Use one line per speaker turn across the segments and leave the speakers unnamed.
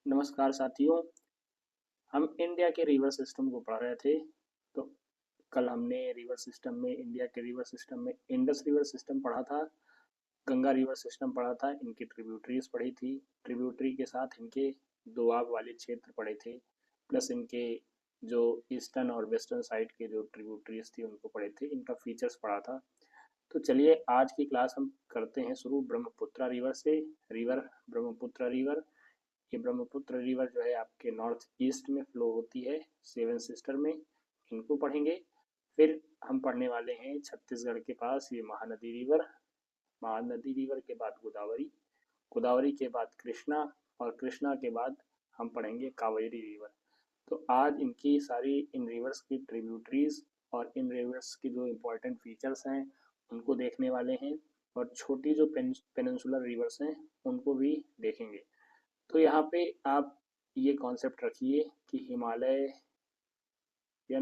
नमस्कार साथियों। हम इंडिया के रिवर सिस्टम को पढ़ रहे थे। तो कल हमने रिवर सिस्टम में इंडिया के रिवर सिस्टम में इंडस रिवर सिस्टम पढ़ा था, गंगा रिवर सिस्टम पढ़ा था, इनकी ट्रिब्यूटरीज पढ़ी थी। ट्रिब्यूटरी के साथ इनके दोआब वाले क्षेत्र पढ़े थे, प्लस इनके जो ईस्टर्न और वेस्टर्न साइड के जो ट्रिब्यूटरीज थी उनको पढ़े थे, इनका फीचर्स पढ़ा था। तो चलिए आज की क्लास हम करते हैं शुरू ब्रह्मपुत्रा रिवर से। रिवर ब्रह्मपुत्रा रिवर, ये ब्रह्मपुत्र रिवर जो है आपके नॉर्थ ईस्ट में फ्लो होती है, सेवन सिस्टर में, इनको पढ़ेंगे। फिर हम पढ़ने वाले हैं छत्तीसगढ़ के पास ये महानदी रिवर। महानदी रिवर के बाद गोदावरी, गोदावरी के बाद कृष्णा, और कृष्णा के बाद हम पढ़ेंगे कावेरी रिवर। तो आज इनकी सारी इन रिवर्स की ट्रिब्यूटरीज और इन रिवर्स की जो इम्पोर्टेंट फीचर्स हैं उनको देखने वाले हैं, और छोटी जो पेनिनसुलर रिवर्स हैं उनको भी देखेंगे। तो यहाँ पे आप ये कॉन्सेप्ट रखिए कि Himalayan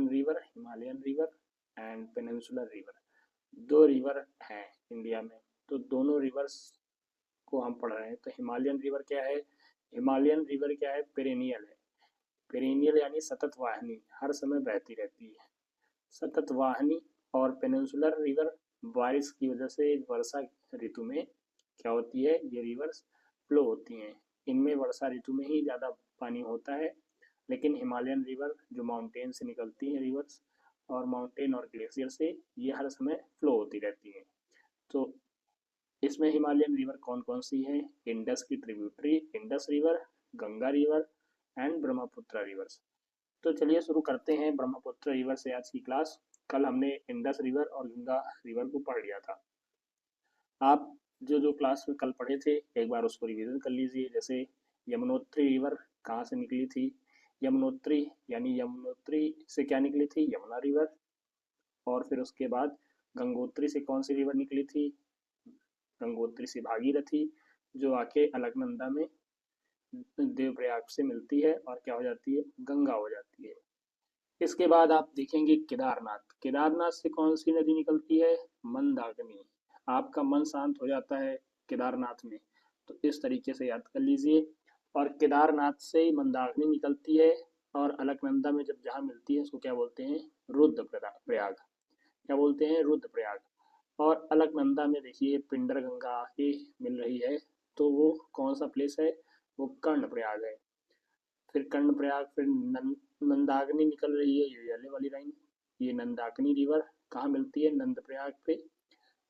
river and peninsular river, दो रिवर हैं इंडिया में। तो दोनों रिवर्स को हम पढ़ रहे हैं। तो हिमालयन रिवर क्या है? हिमालयन रिवर क्या है? पेरेनियल है। पेरेनियल यानी सतत वाहिनी, हर समय बहती रहती है, सतत वाहिनी। और पेनिनसुलर रिवर बारिश की वजह से वर्षा ऋतु में क्या होती है, ये रिवर्स फ्लो होती हैं। इनमें वर्षा ऋतु में ही ज़्यादा पानी होता है, लेकिन हिमालयन रिवर जो माउंटेन से निकलती हैं रिवर्स, और माउंटेन और ग्लेशियर से, ये हर समय फ्लो होती रहती हैं। तो इसमें हिमालयन रिवर कौन कौन सी हैं? इंडस की tributary Indus river, Ganga river and Brahmaputra reverse. तो चलिए शुरू करते हैं ब्रह्मपुत्र रिवर से आज की क्लास। कल हमने इंडस रिवर और गंगा रिवर को पढ़ लिया था। आप जो जो क्लास में कल पढ़े थे एक बार उसको रिवीजन कर लीजिए। जैसे यमुनोत्री रिवर कहाँ से निकली थी? यमुनोत्री यानी यमुनोत्री से क्या निकली थी? यमुना रिवर। और फिर उसके बाद गंगोत्री से कौन सी रिवर निकली थी? गंगोत्री से भागीरथी, जो आके अलकनंदा में देवप्रयाग से मिलती है और क्या हो जाती है? गंगा हो जाती है। इसके बाद आप देखेंगे केदारनाथ। केदारनाथ से कौन सी नदी निकलती है? मंदाकिनी। आपका मन शांत हो जाता है केदारनाथ में, तो इस तरीके से याद कर लीजिए। और केदारनाथ से ही मंदाकिनी निकलती है, और अलकनंदा में जब जहाँ मिलती है उसको क्या बोलते हैं? रुद्रप्रयाग। क्या बोलते हैं? रुद्रप्रयाग। और अलकनंदा में देखिए पिंडर गंगा आके मिल रही है, तो वो कौन सा प्लेस है? वो कर्णप्रयाग है। फिर कर्णप्रयाग, फिर नंदाकिनी निकल रही है, ये येलो वाली लाइन, ये नंदाकिनी रिवर कहाँ मिलती है? नंदप्रयाग पे।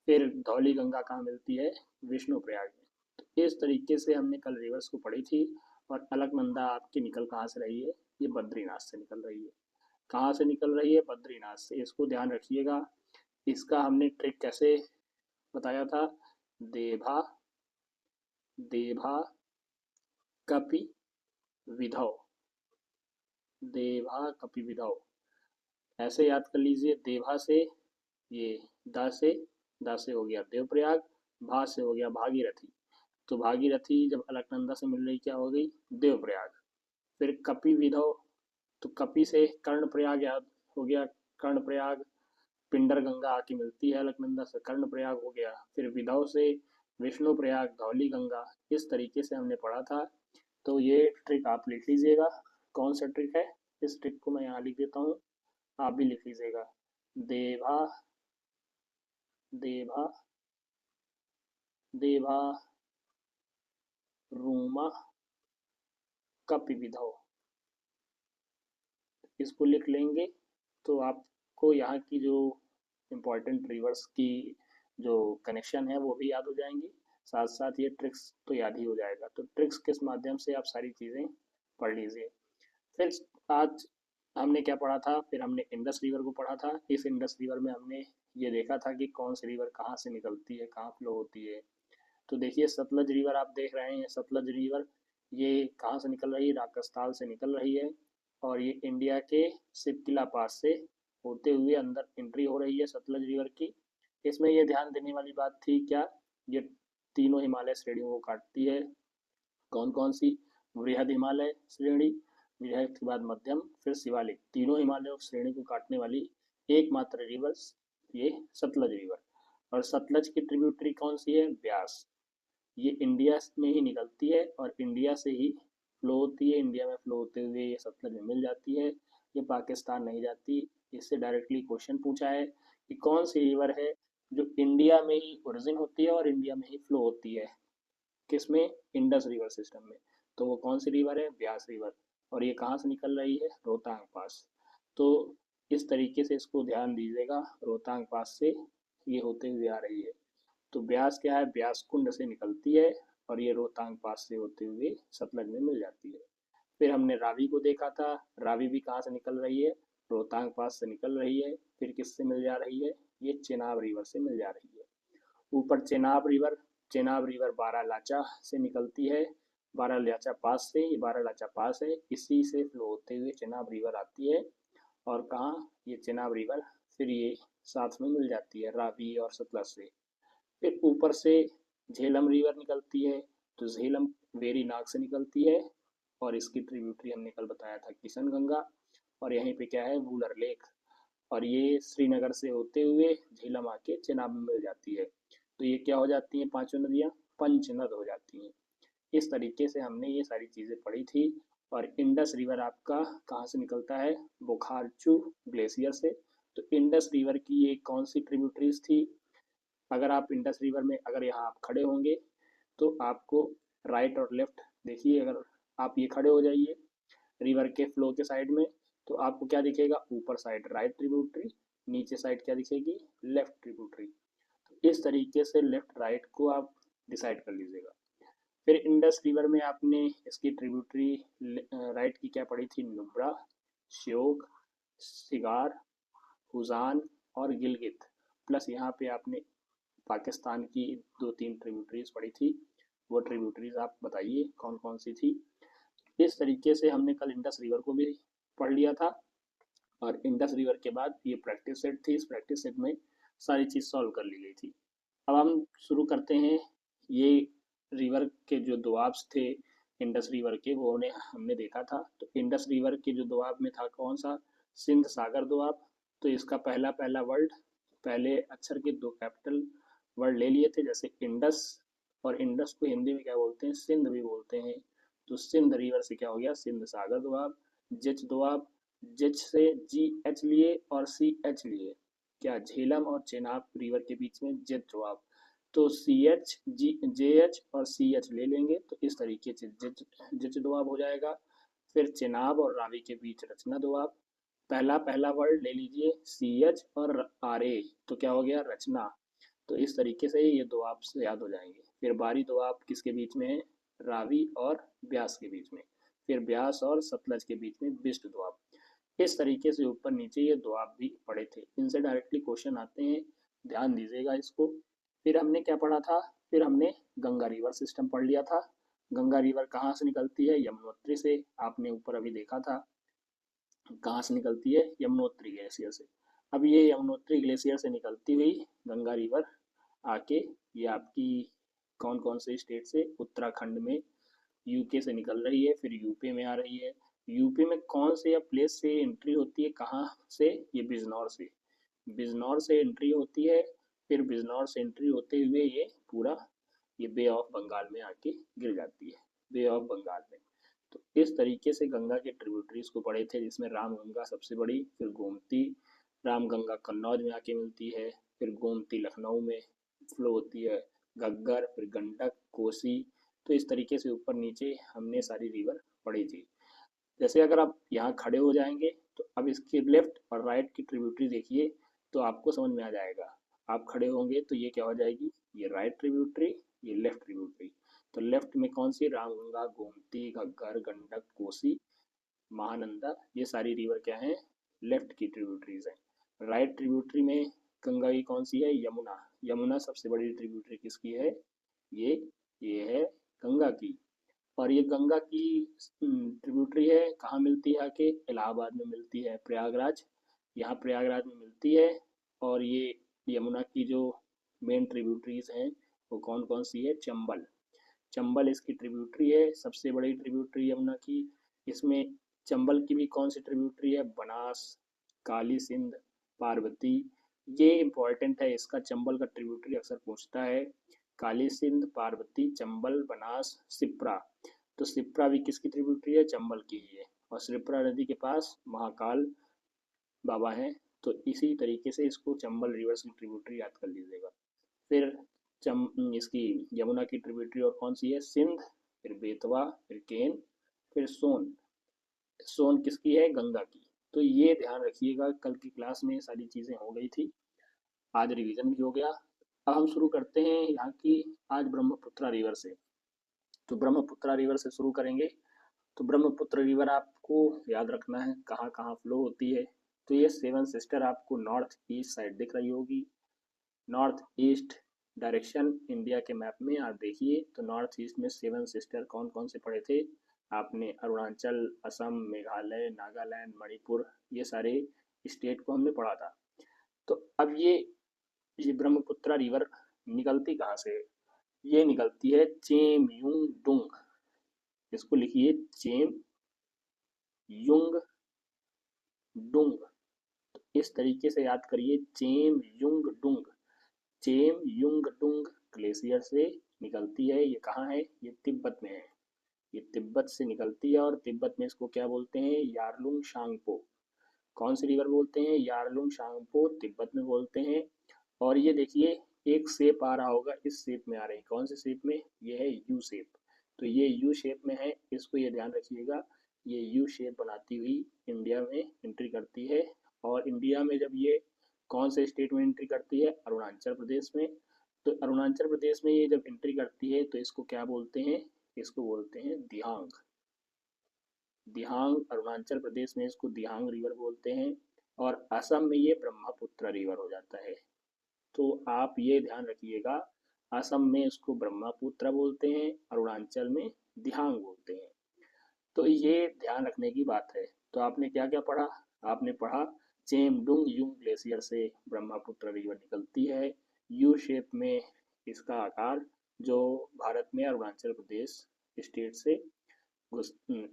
फिर धौली गंगा कहाँ मिलती है? विष्णु प्रयाग में। तो इस तरीके से हमने कल रिवर्स को पढ़ी थी। और अलकनंदा आपकी निकल कहाँ से रही है? ये बद्रीनाथ से निकल रही है। कहाँ से निकल रही है? बद्रीनाथ से। इसको ध्यान रखिएगा। इसका हमने ट्रिक कैसे बताया था? देभा, देभा कपि विधौ, देभा कपि विधौ, ऐसे याद कर लीजिए। देभा से, ये दा से, दा से हो गया देवप्रयाग, भा से हो गया भागीरथी। तो भागीरथी जब अलकनंदा से मिल रही क्या हो गई? देवप्रयाग। फिर कपि विधौ, तो कपि से कर्णप्रयाग याद हो गया, कर्णप्रयाग। पिंडर गंगा आके मिलती है अलकनंदा से, कर्णप्रयाग हो गया। फिर विधौ से विष्णु प्रयाग, धौली गंगा। इस तरीके से हमने पढ़ा था। तो ये ट्रिक आप लिख लीजिएगा। कौन सा ट्रिक है? इस ट्रिक को मैं यहाँ लिख देता हूँ, आप भी लिख लीजिएगा। देभा, देभा, देभा रूमा कपिविधौ, इसको लिख लेंगे तो आपको यहाँ की जो इम्पोर्टेंट रिवर्स की जो कनेक्शन है वो भी याद हो जाएंगी, साथ साथ ये ट्रिक्स तो याद ही हो जाएगा। तो ट्रिक्स किस माध्यम से आप सारी चीज़ें पढ़ लीजिए। फिर आज हमने क्या पढ़ा था? फिर हमने इंडस रिवर को पढ़ा था। इस इंडस रिवर में हमने ये देखा था कि कौन सी रिवर कहाँ से निकलती है, कहाँ फ्लो होती है। तो देखिए सतलज रिवर आप देख रहे हैं, सतलज रिवर ये कहाँ से निकल रही है? राजस्थान से निकल रही है, और ये इंडिया के शिवकिला पास से होते हुए अंदर एंट्री हो रही है सतलज रिवर की। इसमें ये ध्यान देने वाली बात थी क्या? ये तीनों हिमालय श्रेणियों को काटती है। कौन कौन सी? वृहद हिमालय श्रेणी, वृहद के बाद मध्यम, फिर शिवालिक। तीनों हिमालय श्रेणी को काटने वाली एकमात्र रिवर ये सतलज रिवर। और सतलज की ट्रिब्यूटरी कौन सी है? ब्यास। ये इंडिया में ही निकलती है और इंडिया से ही फ्लो होती है, इंडिया में फ्लो होते हुए ये सतलज में मिल जाती है, ये पाकिस्तान नहीं जाती। इससे डायरेक्टली क्वेश्चन पूछा है कि कौन सी रिवर है जो इंडिया में ही ओरिजिन होती है और इंडिया में ही फ्लो होती है, किसमें, इंडस रिवर सिस्टम में। तो वो कौन सी रिवर है, ब्यास रिवर। और ये कहाँ से निकल रही है, रोहतांग पास। तो इस तरीके से इसको ध्यान दीजिएगा, रोहतांग पास से ये होते हुए आ रही है। तो ब्यास क्या है, ब्यास कुंड से निकलती है और ये रोहतांग पास से होते हुए सतलज में मिल जाती है। फिर हमने रावी को देखा था, रावी भी कहाँ से निकल रही है, रोहतांग पास से निकल रही है। फिर किससे मिल जा रही है, ये चेनाब रिवर से मिल जा रही है। ऊपर चेनाब रिवर, चेनाब रिवर बारालाचा से निकलती है, बारालाचा पास से, ये बारालाचा पास है, इसी से फ्लो होते हुए चेनाब रिवर आती है। और कहाँ, ये चेनाब रिवर फिर ये साथ में मिल जाती है रावी और सतलज से। फिर ऊपर से झेलम रिवर निकलती है, तो झेलम वेरी नाग से निकलती है और इसकी ट्रिब्यूटरी हमने कल बताया था किशन गंगा। और यहीं पे क्या है, वूलर लेक। और ये श्रीनगर से होते हुए झेलम आके चेनाब में मिल जाती है। तो ये क्या हो जाती हैं, पांचों नदियाँ पंचनद हो जाती हैं। इस तरीके से हमने ये सारी चीज़ें पढ़ी थी। और इंडस रिवर आपका कहाँ से निकलता है, बोखारचू ग्लेशियर से। तो इंडस रिवर की ये कौन सी ट्रिब्यूटरीज थी, अगर आप इंडस रिवर में अगर यहाँ आप खड़े होंगे तो आपको राइट और लेफ्ट देखिए, अगर आप ये खड़े हो जाइए रिवर के फ्लो के साइड में, तो आपको क्या दिखेगा, ऊपर साइड राइट ट्रिब्यूटरी, नीचे साइड क्या दिखेगी, लेफ्ट ट्रिब्यूटरी। तो इस तरीके से लेफ्ट राइट को आप डिसाइड कर लीजिएगा। फिर इंडस रिवर में आपने इसकी ट्रिब्यूटरी राइट की क्या पढ़ी थी, नुब्रा, श्योक, सिगार, हुजान और गिलगित। प्लस यहाँ पे आपने पाकिस्तान की दो तीन ट्रिब्यूटरीज पड़ी थी, वो ट्रिब्यूटरीज आप बताइए कौन कौन सी थी। इस तरीके से हमने कल इंडस रिवर को भी पढ़ लिया था। और इंडस रिवर के बाद ये प्रैक्टिस सेट थी, इस प्रैक्टिस सेट में सारी चीज़ सॉल्व कर ली गई थी। अब हम शुरू करते हैं। ये रिवर के जो दोआब्स थे इंडस रिवर के, वो हमने देखा था। तो इंडस रिवर के जो दोआब में था कौन सा, सिंध सागर दोआब। तो इसका पहला पहला वर्ड, पहले अक्षर के दो कैपिटल वर्ड ले लिए थे, जैसे इंडस। और इंडस को हिंदी में क्या बोलते हैं, सिंध भी बोलते हैं। तो सिंध रिवर से क्या हो गया, सिंध सागर दोआब। जिच दोआब, जिच से जी एच लिए और सी एच लिए, क्या झेलम और चेनाब रिवर के बीच में जिच दोआब। तो सी एच जी जे एच और सी एच ले लेंगे, तो इस तरीके से जिच जिच दोआब हो जाएगा। फिर चेनाब और रावी के बीच रचना दोआब। पहला पहला वर्ड ले लीजिए सी एच और आर ए, तो क्या हो गया, रचना। तो इस तरीके से ये दोआब से याद हो जाएंगे। फिर बारी दोआब किसके बीच में है, रावी और ब्यास के बीच में। फिर ब्यास और सतलज के बीच में बिस्ट दोआब। इस तरीके से ऊपर नीचे ये दोआब भी पढ़े थे, इनसे डायरेक्टली क्वेश्चन आते हैं, ध्यान दीजिएगा इसको। फिर हमने क्या पढ़ा था, फिर हमने गंगा रिवर सिस्टम पढ़ लिया था। गंगा रिवर कहाँ से निकलती है, यमुनोत्री से। आपने ऊपर अभी देखा था कहाँ से निकलती है, यमुनोत्री ग्लेशियर से। अब ये यमुनोत्री ग्लेशियर से निकलती हुई गंगा रिवर आके ये आपकी कौन कौन से स्टेट से, उत्तराखंड में यूके से निकल रही है, फिर यूपी में आ रही है। यूपी में कौन से या प्लेस से एंट्री होती है, कहाँ से, ये बिजनौर से। बिजनौर से एंट्री होती है। फिर बिजनौर से एंट्री होते हुए ये पूरा ये बे ऑफ बंगाल में आके गिर जाती है, बे ऑफ बंगाल में। तो इस तरीके से गंगा के ट्रिब्यूटरीज को पढ़े थे, जिसमें रामगंगा सबसे बड़ी, फिर गोमती। रामगंगा कन्नौज में आके मिलती है, फिर गोमती लखनऊ में फ्लो होती है, घग्गर, फिर गंडक, कोसी। तो इस तरीके से ऊपर नीचे हमने सारी रिवर पढ़ी थी। जैसे अगर आप यहाँ खड़े हो जाएंगे तो अब इसके लेफ्ट और राइट की ट्रिब्यूटरी देखिए, तो आपको समझ में आ जाएगा। आप खड़े होंगे तो ये क्या हो जाएगी, ये राइट ट्रिब्यूटरी, ये लेफ्ट ट्रिब्यूटरी। तो लेफ्ट में कौन सी, रामगंगा, गोमती, घग्गर, गंडक, कोसी, महानंदा, ये सारी रिवर क्या हैं, लेफ्ट की ट्रिब्यूटरीज हैं। राइट ट्रिब्यूटरी में गंगा की कौन सी है, यमुना। यमुना सबसे बड़ी ट्रिब्यूटरी किसकी है, ये ये है गंगा की। और ये गंगा की ट्रिब्यूटरी है, कहाँ मिलती है, आके इलाहाबाद में मिलती है, प्रयागराज, यहाँ प्रयागराज में मिलती है। और ये यमुना की जो मेन ट्रिब्यूटरीज हैं वो कौन कौन सी है, चंबल। चंबल इसकी ट्रिब्यूटरी है, सबसे बड़ी ट्रिब्यूटरी यमुना की। इसमें चंबल की भी कौन सी ट्रिब्यूटरी है, बनास, काली सिंध, पार्वती। ये इंपॉर्टेंट है, इसका चंबल का ट्रिब्यूटरी अक्सर पूछता है, काली सिंध, पार्वती, चंबल, बनास, सिप्रा। तो शिप्रा भी किसकी ट्रिब्यूटरी है? चंबल की ही है। और शिप्रा नदी के पास महाकाल बाबा हैं, तो इसी तरीके से इसको चंबल रिवर्स की ट्रिब्यूटरी याद कर लीजिएगा। फिर इसकी यमुना की ट्रिब्यूटरी और कौन सी है? सिंध, फिर बेतवा, फिर केन, फिर सोन। सोन किसकी है? गंगा की। तो ये ध्यान रखिएगा, कल की क्लास में सारी चीज़ें हो गई थी, आज रिवीजन भी हो गया। अब हम शुरू करते हैं यहाँ की आज ब्रह्मपुत्रा रिवर से। तो ब्रह्मपुत्रा रिवर से शुरू करेंगे। तो ब्रह्मपुत्र रिवर आपको याद रखना है कहाँ कहाँ फ्लो होती है। तो ये सेवन सिस्टर आपको नॉर्थ ईस्ट साइड दिख रही होगी। नॉर्थ ईस्ट डायरेक्शन इंडिया के मैप में आप देखिए, तो नॉर्थ ईस्ट में सेवन सिस्टर कौन कौन से पड़े थे आपने? अरुणाचल, असम, मेघालय, नागालैंड, मणिपुर, ये सारे स्टेट को हमने पढ़ा था। तो अब ये ब्रह्मपुत्रा रिवर निकलती कहाँ से है? ये निकलती है चेम युंग डुंग। इसको लिखिए चेम युंग डुंग। तो इस तरीके से याद करिए, चेम युंग डुंग। चेम युंग डुंग ग्लेशियर से निकलती है। ये कहाँ है? ये तिब्बत में है। ये तिब्बत से निकलती है और तिब्बत में इसको क्या बोलते हैं? यारलुंग शांगपो। कौन सी रिवर बोलते हैं? यारलुंग शांगपो तिब्बत में बोलते हैं। और ये देखिए एक शेप आ रहा होगा, इस शेप में आ रही है। कौन से शेप में? ये है यू शेप। तो ये यू शेप में है, इसको ये ध्यान रखिएगा। ये यू शेप बनाती हुई इंडिया में एंट्री करती है। और इंडिया में जब ये कौन से स्टेट में एंट्री करती है? अरुणाचल प्रदेश में। तो अरुणाचल प्रदेश में ये जब एंट्री करती है तो इसको क्या बोलते हैं? इसको बोलते हैं दिहांग। दिहांग, अरुणाचल प्रदेश में इसको दिहांग रिवर बोलते हैं। और असम में ये ब्रह्मपुत्र रिवर हो जाता है। तो आप ये ध्यान रखिएगा, असम में इसको ब्रह्मपुत्र बोलते हैं, अरुणाचल में दिहांग बोलते हैं। तो ये ध्यान रखने की बात है। तो आपने क्या क्या पढ़ा? आपने पढ़ा चेमडुंग युंग ग्लेशियर से ब्रह्मपुत्र रिवर निकलती है, यू शेप में इसका आकार, जो भारत में अरुणाचल प्रदेश स्टेट से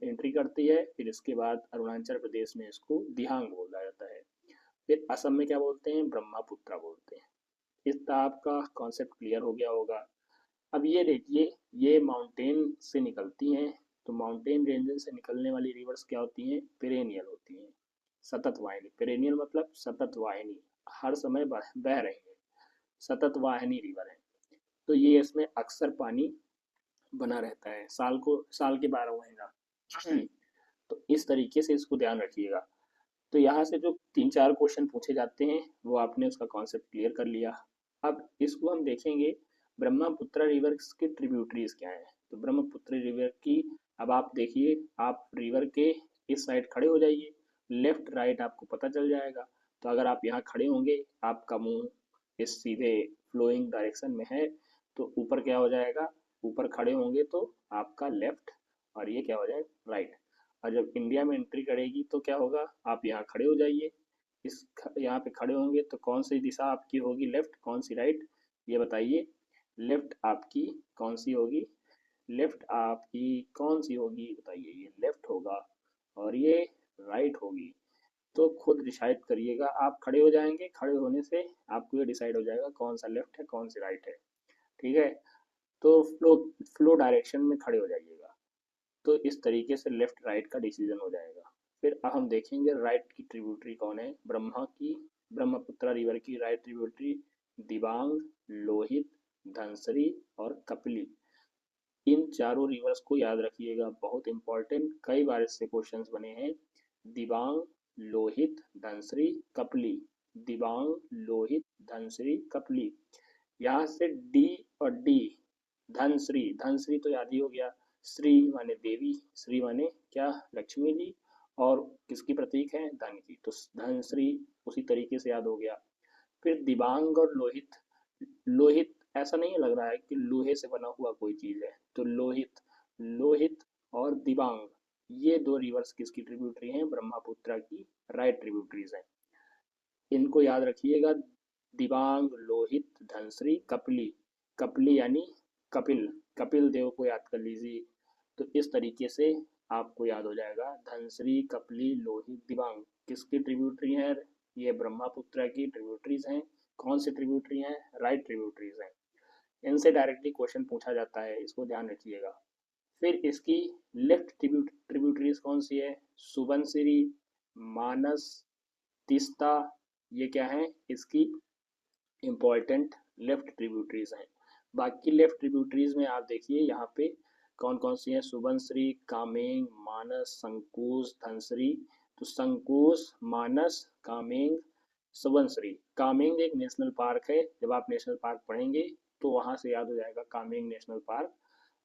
एंट्री करती है। फिर इसके बाद अरुणाचल प्रदेश में इसको दिहांग बोला जाता है। फिर असम में क्या बोलते हैं? ब्रह्मपुत्र बोलते हैं। इस तरह आपका कॉन्सेप्ट क्लियर हो गया होगा। अब ये देखिए, ये माउंटेन से निकलती हैं। तो माउंटेन रेंजेस से निकलने वाली रिवर्स क्या होती हैं? पेरेनियल होती हैं, सतत वाहिनी। पेरेनियल मतलब सतत वाहिनी, हर समय बह रही है, सतत वाहिनी रिवर है। तो ये इसमें अक्सर पानी बना रहता है, साल के 12 महीना। तो इस तरीके से इसको ध्यान रखिएगा। तो यहाँ से जो 3-4 क्वेश्चन पूछे जाते हैं वो आपने उसका कॉन्सेप्ट क्लियर कर लिया। अब इसको हम देखेंगे ब्रह्मपुत्र रिवर की ट्रिब्यूटरीज क्या है। तो ब्रह्मपुत्र रिवर की, अब आप देखिए, आप रिवर के इस साइड खड़े हो जाइए, लेफ्ट राइट आपको पता चल जाएगा। तो अगर आप यहाँ खड़े होंगे, आपका मुंह इस सीधे फ्लोइंग डायरेक्शन में है, तो ऊपर क्या हो जाएगा? ऊपर खड़े होंगे तो आपका लेफ्ट, और ये क्या हो जाएगा? राइट। और जब इंडिया में एंट्री करेगी तो क्या होगा? आप यहाँ खड़े हो जाइए, यहाँ पे खड़े होंगे तो कौन सी दिशा आपकी होगी? लेफ्ट, कौन सी राइट? ये बताइए। लेफ्ट आपकी कौन सी होगी? लेफ्ट आपकी कौन सी होगी बताइए? ये लेफ्ट होगा और ये राइट होगी। तो खुद डिसाइड करिएगा। आप खड़े हो जाएंगे, खड़े होने से आपको ये डिसाइड हो जाएगा कौन सा लेफ्ट है कौन सी राइट है। ठीक है, तो फ्लो डायरेक्शन में खड़े हो जाइएगा। तो इस तरीके से लेफ्ट राइट का डिसीजन हो जाएगा। फिर अब हम देखेंगे राइट की ट्रिब्यूटरी कौन है। ब्रह्मपुत्र रिवर की राइट ट्रिब्यूटरी दिबांग, लोहित, धनसरी और कपिली। इन चारों रिवर्स को याद रखिएगा, बहुत इंपॉर्टेंट, कई बार इससे क्वेश्चंस बने हैं। दिबांग, लोहित, धनसरी, कपिली। दिबांग, लोहित, धनसरी, कपिली। यहाँ से डी और डी, धनश्री, धनश्री तो याद ही हो गया। श्री माने देवी, श्री माने क्या? लक्ष्मी जी। और किसकी प्रतीक है? धन की। तो धनश्री उसी तरीके से याद हो गया। फिर दिबांग और लोहित। लोहित ऐसा नहीं लग रहा है कि लोहे से बना हुआ कोई चीज है, तो लोहित, लोहित और दिबांग, ये दो रिवर्स किसकी ट्रिब्यूटरी हैं? ब्रह्मपुत्र की राइट ट्रिब्यूटरीज हैं। इनको याद रखिएगा, दिबांग, लोहित, धनश्री, कपिली। कपिली यानी कपिल, कपिल देव को याद कर लीजिए। तो इस तरीके से आपको याद हो जाएगा, धनश्री, कपिली, लोहित, दिबांग किसकी ट्रिब्यूटरी है? ये ब्रह्मपुत्र की ट्रिब्यूटरीज हैं। कौन सी ट्रिब्यूटरी हैं? राइट ट्रिब्यूटरीज हैं। इनसे डायरेक्टली क्वेश्चन पूछा जाता है, इसको ध्यान रखिएगा। फिर इसकी लेफ्ट ट्रिब्यूटरीज कौन सी है, सुबनसिरी, मानस, तीस्ता, ये क्या है इसकी इम्पॉर्टेंट लेफ्ट ट्रिब्यूटरीज हैं। बाकी लेफ्ट ट्रिब्यूटरीज में आप देखिए यहाँ पे कौन कौन सी हैं, सुबनसिरी, कामेंग, मानस, संकोस, धनसिरी। तो संकोस, मानस, कामेंग, सुबनसिरी। कामेंग एक नेशनल पार्क है, जब आप नेशनल पार्क पढ़ेंगे तो वहाँ से याद हो जाएगा कामेंग नेशनल पार्क।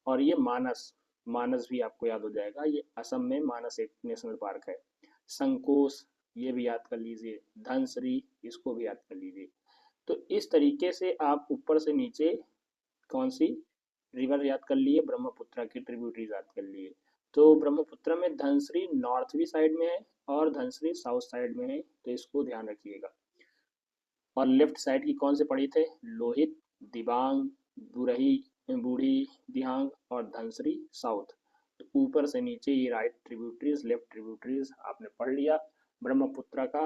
और ये मानस, मानस भी आपको याद हो जाएगा, ये असम में मानस एक नेशनल पार्क है। संकोस ये भी याद कर लीजिए, धनसिरी इसको भी याद कर लीजिए। तो इस तरीके से आप ऊपर से नीचे कौन सी रिवर याद कर लिए, ब्रह्मपुत्र की ट्रिब्यूटरीज याद कर लिए। तो ब्रह्मपुत्र में धनसिरी नॉर्थवी साइड में है और धनसिरी साउथ साइड में है, तो इसको ध्यान रखिएगा। और लेफ्ट साइड की कौन से पढ़ी थे, लोहित, दिबांग, बुरही, बूढ़ी, दिहांग और धनसिरी साउथ। तो ऊपर से नीचे ये राइट ट्रिब्यूटरीज लेफ्ट ट्रिब्यूटरीज आपने पढ़ लिया ब्रह्मपुत्र का।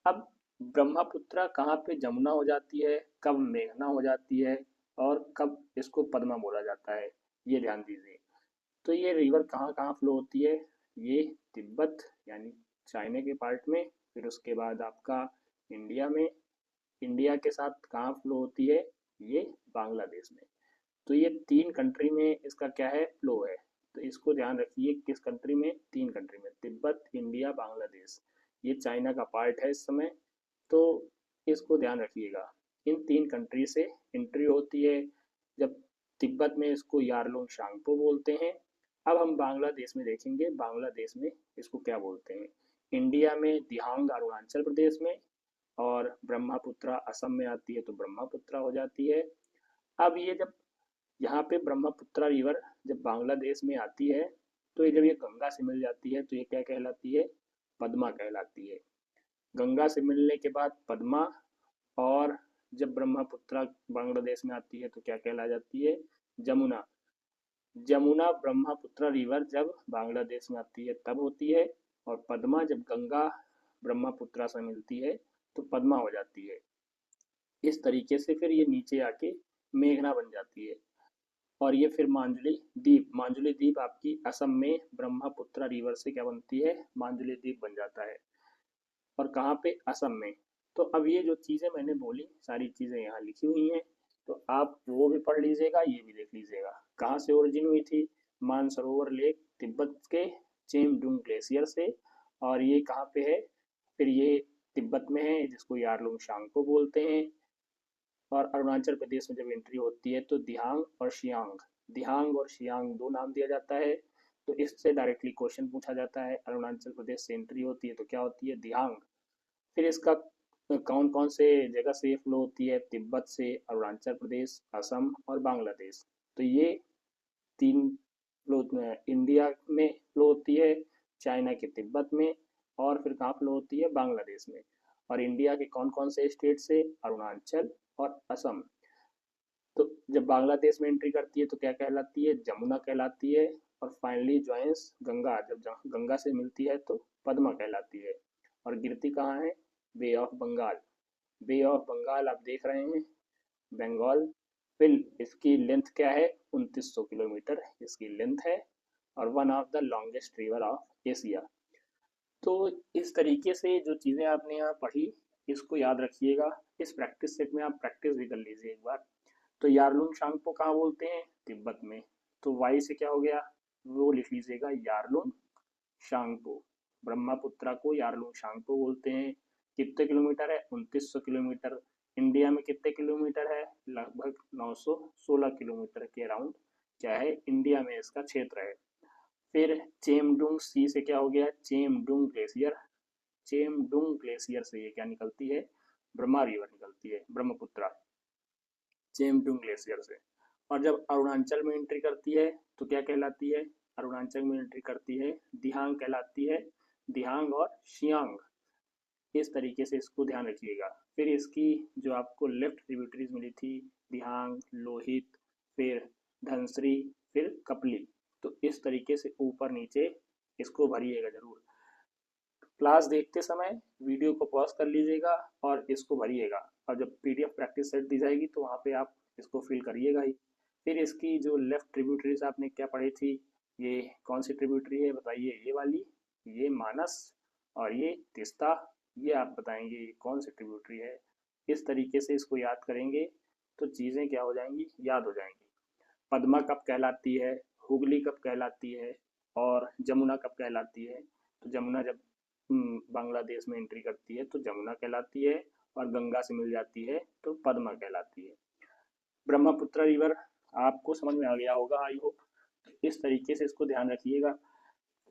अब ब्रह्मपुत्र कहाँ पे जमुना हो जाती है, कब मेघना हो जाती है और कब इसको पद्मा बोला जाता है, ये ध्यान दीजिए। तो ये रिवर कहाँ कहाँ फ्लो होती है, ये तिब्बत यानी चाइना के पार्ट में, फिर उसके बाद आपका इंडिया में, इंडिया के साथ कहाँ फ्लो होती है, ये बांग्लादेश में। तो ये तीन कंट्री में इसका क्या है, फ्लो है। तो इसको ध्यान रखिए, किस कंट्री में, तीन कंट्री में, तिब्बत, इंडिया, बांग्लादेश। ये चाइना का पार्ट है इस समय, तो इसको ध्यान रखिएगा। इन तीन कंट्री से एंट्री होती है। जब तिब्बत में इसको यारलुंग शांगपो बोलते हैं। अब हम बांग्लादेश में देखेंगे, बांग्लादेश में इसको क्या बोलते हैं। इंडिया में दिहांग अरुणाचल प्रदेश में, और ब्रह्मपुत्र असम में आती है तो ब्रह्मपुत्र हो जाती है। अब ये जब यहाँ पे ब्रह्मपुत्र रिवर जब बांग्लादेश में आती है, तो ये जब ये गंगा से मिल जाती है तो ये क्या कहलाती है, पद्मा कहलाती है। गंगा से मिलने के बाद पद्मा, और जब ब्रह्मपुत्र बांग्लादेश में आती है तो क्या कहला जाती है, जमुना। जमुना ब्रह्मपुत्र रिवर जब बांग्लादेश में आती है तब होती है, और पद्मा जब गंगा ब्रह्मपुत्र से मिलती है तो पद्मा हो जाती है। इस तरीके से फिर ये नीचे आके मेघना बन जाती है। और ये फिर मांजुली द्वीप, मांजुली द्वीप आपकी असम में ब्रह्मपुत्र रिवर से क्या बनती है, मांजुली द्वीप बन जाता है। और कहाँ पे, असम में। तो अब ये जो चीज़ें मैंने बोली सारी चीज़ें यहाँ लिखी हुई हैं, तो आप वो भी पढ़ लीजिएगा, ये भी देख लीजिएगा। कहाँ से ओरिजिन हुई थी, मानसरोवर लेक तिब्बत के चेमडुंग ग्लेशियर से। और ये कहाँ पे है, फिर ये तिब्बत में है जिसको यारलुंग शांगपो बोलते हैं। और अरुणाचल प्रदेश में जब एंट्री होती है तो दिहांग और शियांग, दिहांग और शियांग दो नाम दिया जाता है। तो इससे डायरेक्टली क्वेश्चन पूछा जाता है, अरुणाचल प्रदेश से एंट्री होती है तो क्या होती है, दिहांग। फिर इसका कौन कौन से जगह से ये फ्लो होती है, तिब्बत से, अरुणाचल प्रदेश, असम और बांग्लादेश। तो ये तीन फ्लो इंडिया में फ्लो होती है, चाइना के तिब्बत में, और फिर कहाँ फ्लो होती है, बांग्लादेश में। और इंडिया के कौन कौन से स्टेट से, अरुणाचल और असम। तो जब बांग्लादेश में एंट्री करती है तो क्या कहलाती है, जमुना कहलाती है। और फाइनली ज्वाइंस गंगा, जब गंगा से मिलती है तो पद्मा कहलाती है। और गिरती कहाँ है, bay of Bengal. Bay of Bengal आप देख रहे हैं, बंगाल। फिर इसकी लेंथ क्या है, 2900 किलोमीटर इसकी लेंथ है, और one of the longest river of Asia. तो इस तरीके से जो चीज़ें आपने यहाँ पढ़ी, इसको याद रखिएगा। इस प्रैक्टिस सेट में आप प्रैक्टिस भी कर लीजिए एक बार। तो यारलुंग शांगपो कहाँ बोलते हैं, तिब्बत में। तो वाई से क्या हो गया, वो लिख लीजिएगा, यारलुंग शांगपो। ब्रह्मपुत्र को यारलुंग शांगपो बोलते हैं। कितने किलोमीटर है, 2900 किलोमीटर। इंडिया में कितने किलोमीटर है, लगभग 916 किलोमीटर के अराउंड क्या है, इंडिया में इसका क्षेत्र है। फिर चेमडुंग सी से क्या हो गया, चेमडुंग ग्लेशियर। चेमडुंग ग्लेशियर से ये क्या निकलती है, ब्रह्मा रिवर निकलती है, ब्रह्मपुत्र, चेमडुंग ग्लेशियर से। और जब अरुणाचल में एंट्री करती है तो क्या कहलाती है, अरुणाचल में एंट्री करती है दिहांग कहलाती है, दिहांग और शियांग। इस तरीके से इसको ध्यान रखिएगा। फिर इसकी जो आपको लेफ्ट ट्रिब्यूटरीज मिली थी, दिहांग, लोहित, फिर धनसरी, फिर कपली। तो इस तरीके से ऊपर नीचे इसको भरिएगा जरूर। क्लास देखते समय वीडियो को पॉज कर लीजिएगा और इसको भरिएगा। और जब पीडीएफ प्रैक्टिस सेट दी जाएगी तो वहाँ पे आप इसको फिल करिएगा ही। फिर इसकी जो लेफ्ट ट्रिब्यूटरीज आपने क्या पढ़ी थी, ये कौन सी ट्रिब्यूटरी है बताइए, ये वाली, ये मानस, और ये तीस्ता, ये आप बताएंगे ये कौन सी ट्रिब्यूटरी है। इस तरीके से इसको याद करेंगे तो चीज़ें क्या हो जाएंगी, याद हो जाएंगी। पद्मा कब कहलाती है, हुगली कब कहलाती है, और जमुना कब कहलाती है। तो जमुना जब बांग्लादेश में एंट्री करती है तो जमुना कहलाती है, और गंगा से मिल जाती है तो पद्मा कहलाती है। ब्रह्मपुत्र रिवर आपको समझ में आ गया होगा आई होप। इस तरीके से इसको ध्यान रखिएगा।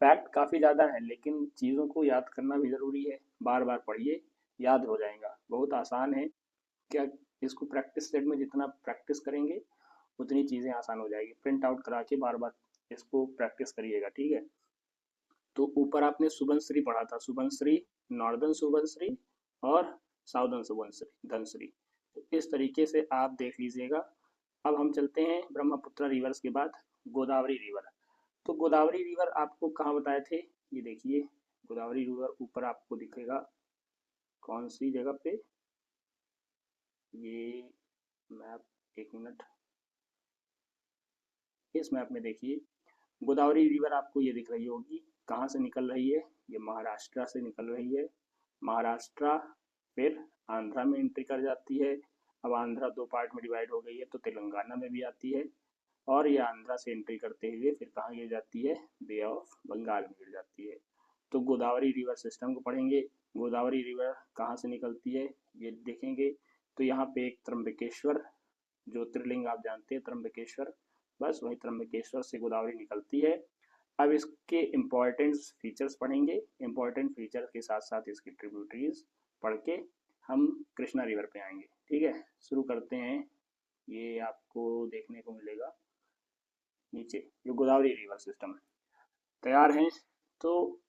फैक्ट काफ़ी ज़्यादा है लेकिन चीज़ों को याद करना भी ज़रूरी है। बार बार पढ़िए, याद हो जाएगा, बहुत आसान है। क्या, इसको प्रैक्टिस सेट में जितना प्रैक्टिस करेंगे उतनी चीज़ें आसान हो जाएगी। प्रिंट आउट करा के बार बार इसको प्रैक्टिस करिएगा, ठीक है। तो ऊपर आपने सुबनश्री पढ़ा था, सुबनश्री, नॉर्दर्न सुबनश्री और साउदर्न सुबनश्री, धनश्री। तो इस तरीके से आप देख लीजिएगा। अब हम चलते हैं ब्रह्मपुत्र रिवर्स के बाद गोदावरी रिवर। तो गोदावरी रिवर आपको कहाँ बताए थे, ये देखिए गोदावरी रिवर ऊपर आपको दिखेगा कौन सी जगह पे, ये मैप, एक मिनट, इस मैप में देखिए गोदावरी रिवर आपको ये दिख रही होगी, कहाँ से निकल रही है, ये महाराष्ट्र से निकल रही है। महाराष्ट्र फिर आंध्रा में एंट्री कर जाती है। अब आंध्रा दो पार्ट में डिवाइड हो गई है तो तेलंगाना में भी आती है, और ये आंध्रा से एंट्री करते हुए फिर कहाँ गिर जाती है, बे ऑफ बंगाल में गिर जाती है। तो गोदावरी रिवर सिस्टम को पढ़ेंगे। गोदावरी रिवर कहाँ से निकलती है ये देखेंगे। तो यहाँ पे एक त्र्यंबकेश्वर, ज्योतिर्लिंग आप जानते हैं त्र्यंबकेश्वर, बस वही त्र्यंबकेश्वर से गोदावरी निकलती है। अब इसके इम्पोर्टेंट फीचर्स पढ़ेंगे, इम्पोर्टेंट फीचर के साथ साथ इसकी ट्रिब्यूटरीज पढ़ के हम कृष्णा रिवर पे आएंगे, ठीक है। शुरू करते हैं, ये आपको देखने को मिलेगा नीचे, ये गोदावरी रिवर सिस्टम तैयार है। तो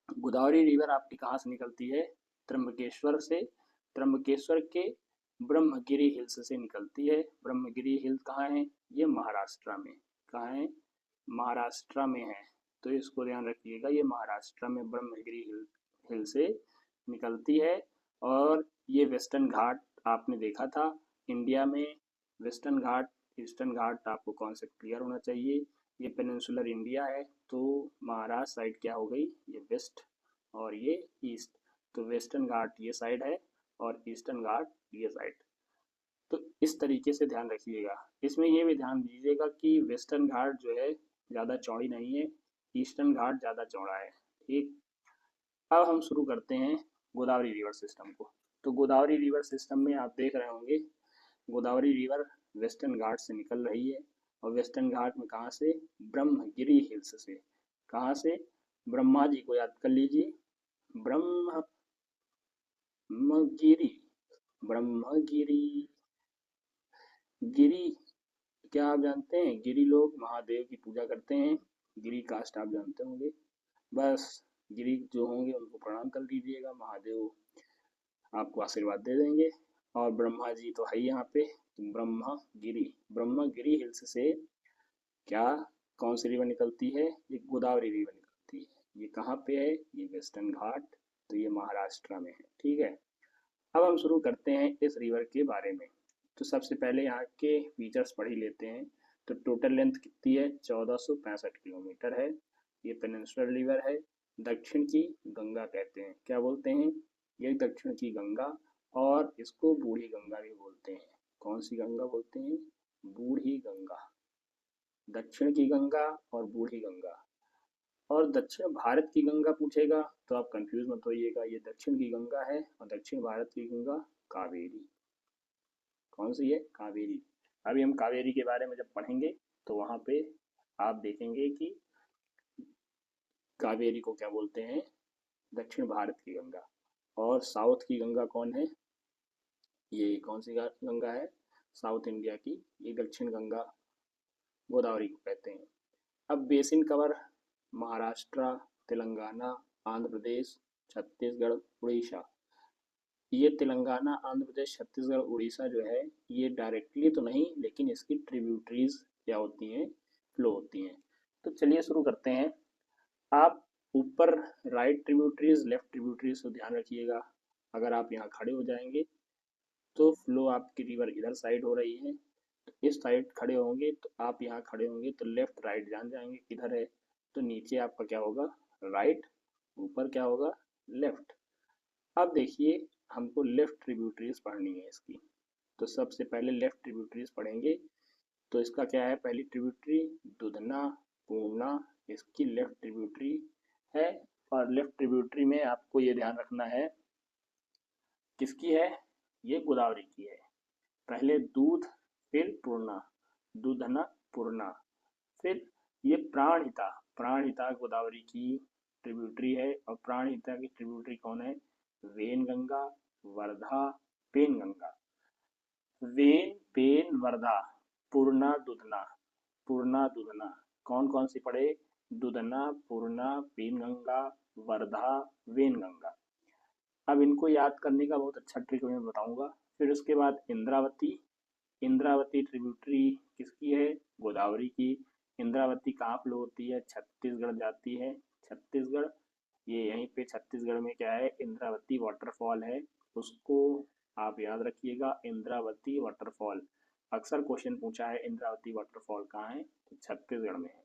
गोदावरी रिवर आपकी कहाँ से निकलती है, त्र्यंबकेश्वर से। त्र्यंबकेश्वर के ब्रह्मगिरी हिल्स से निकलती है। ब्रह्मगिरी हिल कहाँ है, ये महाराष्ट्र में, कहाँ है, महाराष्ट्र में है। तो इसको ध्यान रखिएगा, ये महाराष्ट्र में ब्रह्मगिरी हिल से निकलती है। और ये वेस्टर्न घाट आपने देखा था इंडिया में, वेस्टर्न घाट ईस्टर्न घाट आपको कॉन्सेप्ट क्लियर होना चाहिए। ये पेनिनसुलर इंडिया है तो महाराष्ट्र साइड क्या हो गई, ये वेस्ट और ये ईस्ट। तो वेस्टर्न घाट ये साइड है और ईस्टर्न घाट ये साइड। तो इस तरीके से ध्यान रखिएगा। इसमें ये भी ध्यान दीजिएगा कि वेस्टर्न घाट जो है ज़्यादा चौड़ी नहीं है, ईस्टर्न घाट ज़्यादा चौड़ा है, ठीक। अब हम शुरू करते हैं गोदावरी रिवर सिस्टम को। तो गोदावरी रिवर सिस्टम में आप देख रहे होंगे गोदावरी रिवर वेस्टर्न घाट से निकल रही है, और वेस्टर्न घाट में कहाँ से, ब्रह्मगिरी हिल्स से। कहाँ से, ब्रह्मा जी को याद कर लीजिए, ब्रह्मगिरी, ब्रह्मगिरी, गिरी, क्या आप जानते हैं, गिरी लोग महादेव की पूजा करते हैं, गिरी कास्ट आप जानते होंगे। बस गिरी जो होंगे उनको प्रणाम कर लीजिएगा, महादेव आपको आशीर्वाद दे देंगे। और ब्रह्मा जी तो है यहाँ पे, ब्रह्मगिरी, ब्रह्मगिरी हिल्स से क्या, कौन सी रिवर निकलती है, ये गोदावरी रिवर निकलती है। ये कहाँ पे है, ये वेस्टर्न घाट, तो ये महाराष्ट्र में है, ठीक है। अब हम शुरू करते हैं इस रिवर के बारे में। तो सबसे पहले यहाँ के फीचर्स पढ़ ही लेते हैं। तो टोटल लेंथ कितनी है, 1465 किलोमीटर है। ये पेनिनसुलर रिवर है, दक्षिण की गंगा कहते हैं, क्या बोलते हैं, ये दक्षिण की गंगा, और इसको बूढ़ी गंगा भी बोलते हैं। कौन सी गंगा बोलते हैं, बूढ़ी गंगा, दक्षिण की गंगा और बूढ़ी गंगा। और दक्षिण भारत की गंगा पूछेगा तो आप कंफ्यूज मत होइएगा, ये दक्षिण की गंगा है, और दक्षिण भारत की गंगा कावेरी। कौन सी है, कावेरी। अभी हम कावेरी के बारे में जब पढ़ेंगे तो वहाँ पे आप देखेंगे कि कावेरी को क्या बोलते हैं, दक्षिण भारत की गंगा। और साउथ की गंगा कौन है, ये कौन सी गंगा है, साउथ इंडिया की, ये दक्षिण गंगा गोदावरी को कहते हैं। अब बेसिन कवर, महाराष्ट्र, तेलंगाना, आंध्र प्रदेश, छत्तीसगढ़, उड़ीसा। ये तेलंगाना, आंध्र प्रदेश, छत्तीसगढ़, उड़ीसा जो है ये डायरेक्टली तो नहीं लेकिन इसकी ट्रिब्यूटरीज क्या होती हैं, फ्लो होती हैं। तो चलिए शुरू करते हैं। आप ऊपर राइट ट्रिब्यूटरीज लेफ्ट ट्रिब्यूटरीज को ध्यान रखिएगा। अगर आप यहाँ खड़े हो जाएंगे तो फ्लो आपकी रिवर इधर साइड हो रही है, तो इस साइड खड़े होंगे तो आप यहाँ खड़े होंगे तो लेफ्ट राइट जान जाएंगे किधर है। तो नीचे आपका क्या होगा, राइट, ऊपर क्या होगा, लेफ्ट। अब देखिए हमको लेफ्ट ट्रिब्यूटरीज पढ़नी है इसकी। तो सबसे पहले लेफ्ट ट्रिब्यूटरीज पढ़ेंगे। तो इसका क्या है, पहली ट्रिब्यूटरी दुधना, पूर्णा, इसकी लेफ्ट ट्रिब्यूटरी है। और लेफ्ट ट्रिब्यूटरी में आपको ये ध्यान रखना है किसकी है, ये गोदावरी की है। पहले दूध, फिर पूर्णा, दूधना, पूर्णा, फिर ये प्राणहिता, प्राणहिता गोदावरी की ट्रिब्यूटरी है। और प्राणहिता की ट्रिब्यूटरी कौन है, वेनगंगा, वर्धा, पेनगंगा। वेन, पेन, वर्धा, पूर्णा, दुधना, पूर्णा, दुधना। कौन कौन सी पढ़े, दुधना, पूर्णा, पेनगंगा, वर्धा, वेनगंगा। अब इनको याद करने का बहुत अच्छा ट्रिक मैं बताऊंगा। फिर उसके बाद इंद्रावती, इंद्रावती ट्रिब्यूटरी किसकी है, गोदावरी की। इंद्रावती कहाँ फ्लो होती है, छत्तीसगढ़ जाती है, छत्तीसगढ़। ये यहीं पे छत्तीसगढ़ में क्या है, इंद्रावती वाटरफॉल है, उसको आप याद रखिएगा, इंद्रावती वाटरफॉल। अक्सर क्वेश्चन पूछा है इंद्रावती वाटरफॉल कहाँ है, तो छत्तीसगढ़ में है।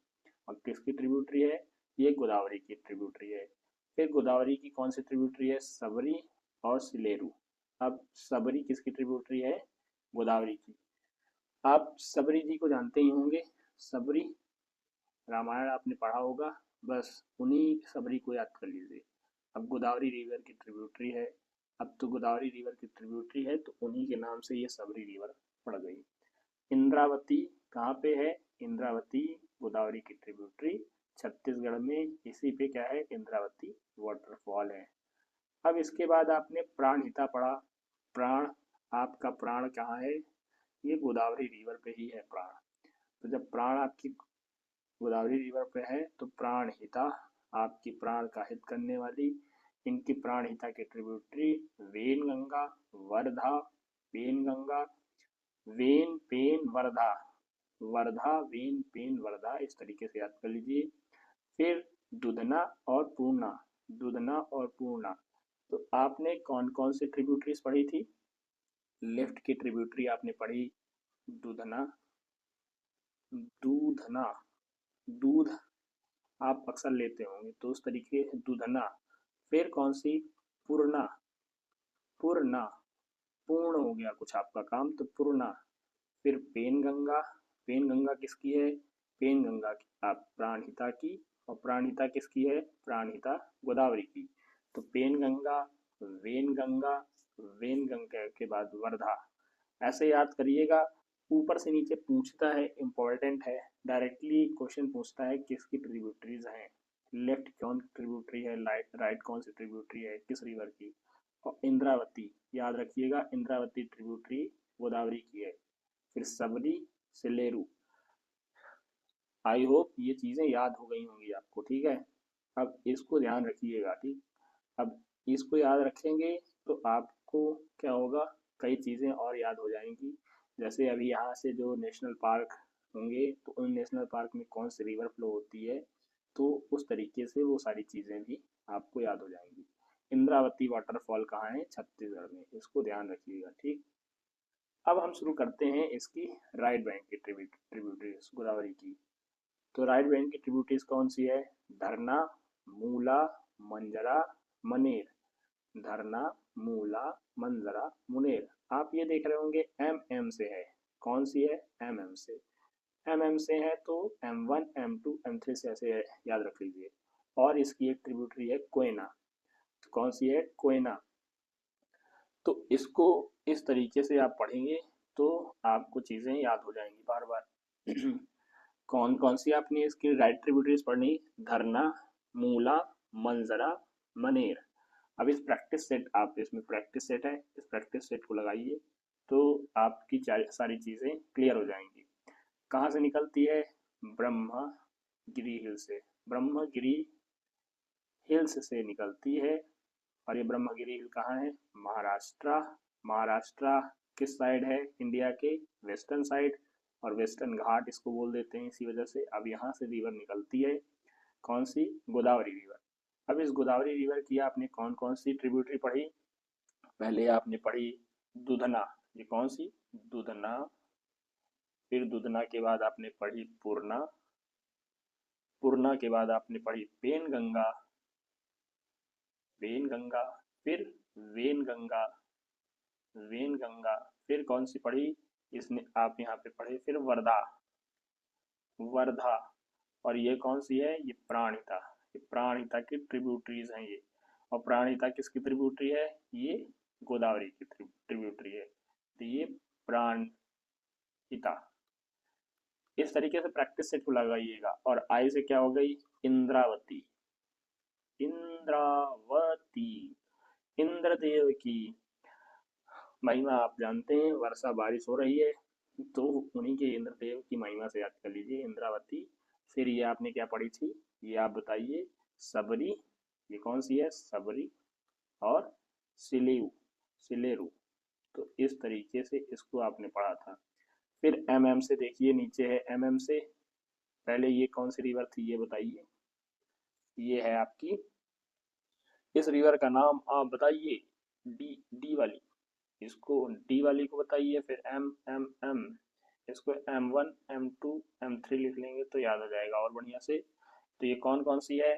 और किसकी ट्रिब्यूटरी है, ये गोदावरी की ट्रिब्यूटरी है। फिर गोदावरी की कौन सी ट्रिब्यूटरी है, सबरी और सिलेरू। अब सबरी किसकी ट्रिब्यूटरी है, गोदावरी की। आप सबरी जी को जानते ही होंगे, सबरी, रामायण आपने पढ़ा होगा, बस उन्हीं सबरी को याद कर लीजिए। अब गोदावरी रिवर की ट्रिब्यूटरी है, अब तो गोदावरी रिवर की ट्रिब्यूटरी है तो उन्हीं के नाम से ये सबरी रिवर पड़ गई। इंद्रावती कहाँ पे है, इंद्रावती गोदावरी की ट्रिब्यूटरी छत्तीसगढ़ में, इसी पे क्या है, इंद्रावती वाटरफॉल है। अब इसके बाद आपने प्राणहिता पढ़ा। प्राण, आपका प्राण कहाँ है, ये गोदावरी रिवर पे ही है प्राण। तो जब प्राण आपकी गोदावरी रिवर पे है तो प्राणहिता, आपकी प्राण का हित करने वाली, इनकी प्राणहिता की ट्रिब्यूटरी वेनगंगा, वर्धा, पेनगंगा, वेन, पेन, वर्धा, वर्धा, वेन, पेन, वर्धा, इस तरीके से याद कर लीजिए। फिर दुधना और पूर्णा, दुधना और पूर्णा। तो आपने कौन कौन सी ट्रिब्यूटरीज पढ़ी थी, लेफ्ट की ट्रिब्यूटरी आपने पढ़ी दुधना, दूधना, दूध आप अक्सर लेते होंगे तो उस तरीके से दुधना। फिर कौन सी, पूर्णा, पूर्णा, पूर्ण हो गया कुछ आपका काम तो पूर्णा। फिर पेनगंगा, पेनगंगा किसकी है, पेनगंगा की आप प्राणहिता की। और प्राणहिता किसकी है, प्राणहिता गोदावरी की। तो पेनगंगा, वेनगंगा, वेनगंगा के बाद वर्धा। ऐसे याद करिएगा। ऊपर से नीचे पूछता है, इम्पोर्टेंट है, डायरेक्टली क्वेश्चन पूछता है किसकी ट्रिब्यूटरीज हैं, लेफ्ट कौन ट्रिब्यूटरी है, राइट कौन सी ट्रिब्यूटरी है, किस रिवर की। और इंद्रावती याद रखिएगा, इंद्रावती ट्रिब्यूटरी गोदावरी की है। फिर सबरी, सिलेरू। आई होप ये चीज़ें याद हो गई होंगी आपको, ठीक है। अब इसको ध्यान रखिएगा, ठीक। अब इसको याद रखेंगे तो आपको क्या होगा, कई चीज़ें और याद हो जाएंगी। जैसे अभी यहाँ से जो नेशनल पार्क होंगे तो उन नेशनल पार्क में कौन सी रिवर फ्लो होती है, तो उस तरीके से वो सारी चीज़ें भी आपको याद हो जाएंगी। इंद्रावती वाटरफॉल कहाँ है, छत्तीसगढ़ में, इसको ध्यान रखिएगा, ठीक। अब हम शुरू करते हैं इसकी राइट बैंक की ट्रिब्यूटरीज गोदावरी की। तो राइट बैंक की ट्रिब्यूटरीज कौन सी है, धरना, मूला, मंजरा, मनेर। धरना, मूला, मंजरा, मुनेर। आप ये देख रहे होंगे एम एम से है, कौन सी है, एम एम से। एम एम से है तो M1, M2, M3 से ऐसे याद रख लीजिए। और इसकी एक ट्रिब्यूटरी है कोयना, तो कौन सी है, कोयना। तो इसको इस तरीके से आप पढ़ेंगे तो आपको चीज़ें याद हो जाएंगी बार बार। कौन कौन सी आपने इसकी राइट ट्रिब्यूटरीज पढ़नी, धरना, मूला, मंजरा, मनेर। अब इस प्रैक्टिस सेट, आप इसमें प्रैक्टिस सेट है, इस प्रैक्टिस सेट को लगाइए तो आपकी सारी चीज़ें क्लियर हो जाएंगी। कहाँ से निकलती है, ब्रह्मगिरी हिल से, ब्रह्मगिरी हिल्स से निकलती है। और ये ब्रह्मगिरी हिल कहाँ है, महाराष्ट्र। महाराष्ट्र किस साइड है, इंडिया के वेस्टर्न साइड। और वेस्टर्न घाट इसको बोल देते हैं इसी वजह से। अब यहाँ से रिवर निकलती है, कौन सी, गोदावरी रिवर। अब इस गोदावरी रिवर की आपने कौन कौन सी ट्रिब्यूटरी पढ़ी, पहले आपने पढ़ी दुधना, ये कौन सी, दुधना, फिर दूधना के बाद आपने पढ़ी पूर्णा, पूर्णा के बाद आपने पढ़ी पेनगंगा, पेनगंगा, फिर वेनगंगा, वेनगंगा, फिर कौन सी पढ़ी, इसने आप यहाँ पे पढ़े फिर वर्धा, वर्धा। और ये कौन सी है, ये प्राणहिता, ये प्राणहिता की ट्रिब्यूटरीज हैं ये। और प्राणहिता किसकी ट्रिब्यूटरी है, ये गोदावरी की ट्रिब्यूटरी है, तो ये प्राणहिता। इस तरीके से प्रैक्टिस सेट को लगाइएगा। और आई से क्या हो गई, इंद्रावती, इंद्रावती, इंद्रदेव की महिमा आप जानते हैं, वर्षा बारिश हो रही है तो उन्हीं के इंद्रदेव की महिमा से याद कर लीजिए, इंद्रावती। फिर ये आपने क्या पढ़ी थी, ये आप बताइए, सबरी, ये कौन सी है, सबरी, और सिलेऊ, सिलेरू। तो इस तरीके से इसको आपने पढ़ा था। फिर एम से देखिए, नीचे है एम से, पहले ये कौन सी रिवर थी ये बताइए, ये है आपकी, इस रिवर का नाम आप बताइए, डी, डी वाली, इसको डी वाली को बताइए। फिर एम, इसको M1 M2 M3 लिख लेंगे तो याद आ जाएगा और बढ़िया से। तो ये कौन कौन सी है,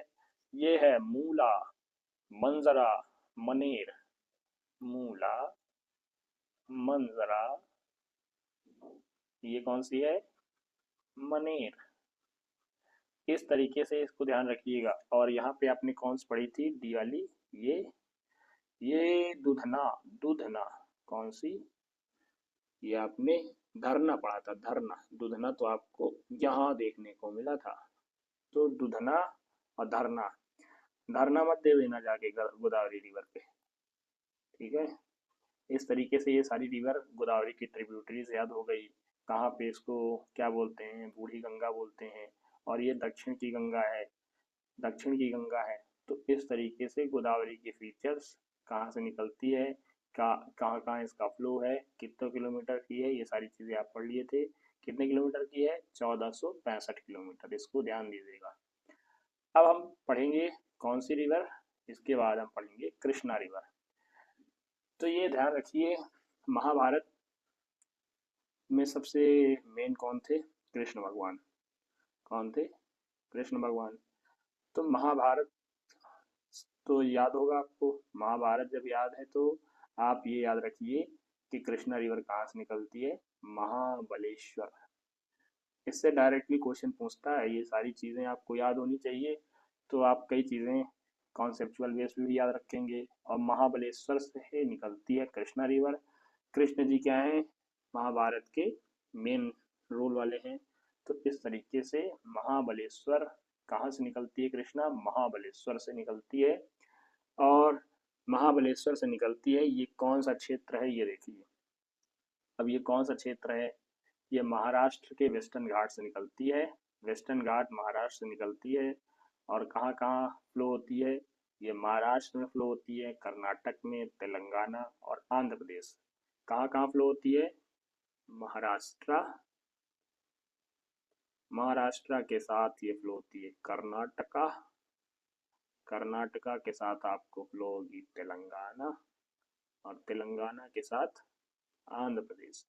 ये है मूला, मंजरा, मनेर, मूला, मंजरा, ये कौन सी है, मनेर। इस तरीके से इसको ध्यान रखिएगा। और यहाँ पे आपने कौन सी पढ़ी थी, डी वाली, ये दूधना, दूधना, कौन सी, ये आपने धरना पढ़ा था, धरना, दूधना तो आपको यहाँ देखने को मिला था। तो दूधना और धरना, धरना मत दे देना जाके गोदावरी रिवर पे, ठीक है। इस तरीके से ये सारी रिवर गोदावरी की ट्रिब्यूटरीज याद हो गई। कहाँ पे इसको क्या बोलते हैं, बूढ़ी गंगा बोलते हैं, और ये दक्षिण की गंगा है, दक्षिण की गंगा है। तो इस तरीके से गोदावरी की फीचर्स, कहाँ से निकलती है, कहाँ कहाँ इसका फ्लो है, कितने किलोमीटर की है, ये सारी चीज़ें आप पढ़ लिए थे। कितने किलोमीटर की है, 1465 किलोमीटर, इसको ध्यान दीजिएगा। अब हम पढ़ेंगे कौन सी रिवर, इसके बाद हम पढ़ेंगे कृष्णा रिवर। तो ये ध्यान रखिए, महाभारत में सबसे मेन कौन थे, कृष्ण भगवान। कौन थे, कृष्ण भगवान। तो महाभारत तो याद होगा आपको, महाभारत जब याद है तो आप ये याद रखिए कि कृष्णा रिवर कहाँ से निकलती है, महाबलेश्वर। इससे डायरेक्टली क्वेश्चन पूछता है, ये सारी चीज़ें आपको याद होनी चाहिए, तो आप कई चीज़ें कॉन्सेप्चुअल बेस पे भी याद रखेंगे। और महाबलेश्वर से निकलती है कृष्णा रिवर। कृष्ण जी क्या हैं, महाभारत के मेन रोल वाले हैं। तो इस तरीके से महाबलेश्वर, कहाँ से निकलती है कृष्णा, महाबलेश्वर से निकलती है। और महाबलेश्वर से निकलती है, ये कौन सा क्षेत्र है ये देखिए। अब ये कौन सा क्षेत्र है, ये महाराष्ट्र के वेस्टर्न घाट से निकलती है, वेस्टर्न घाट महाराष्ट्र से निकलती है। और कहाँ कहाँ फ्लो होती है, ये महाराष्ट्र में फ्लो होती है, कर्नाटक में, तेलंगाना और आंध्र प्रदेश। कहाँ कहाँ फ्लो होती है, महाराष्ट्र, महाराष्ट्र के साथ ये फ्लो होती है कर्नाटका, कर्नाटका के साथ आपको फ्लो होगी तेलंगाना, और तेलंगाना के साथ आंध्र प्रदेश।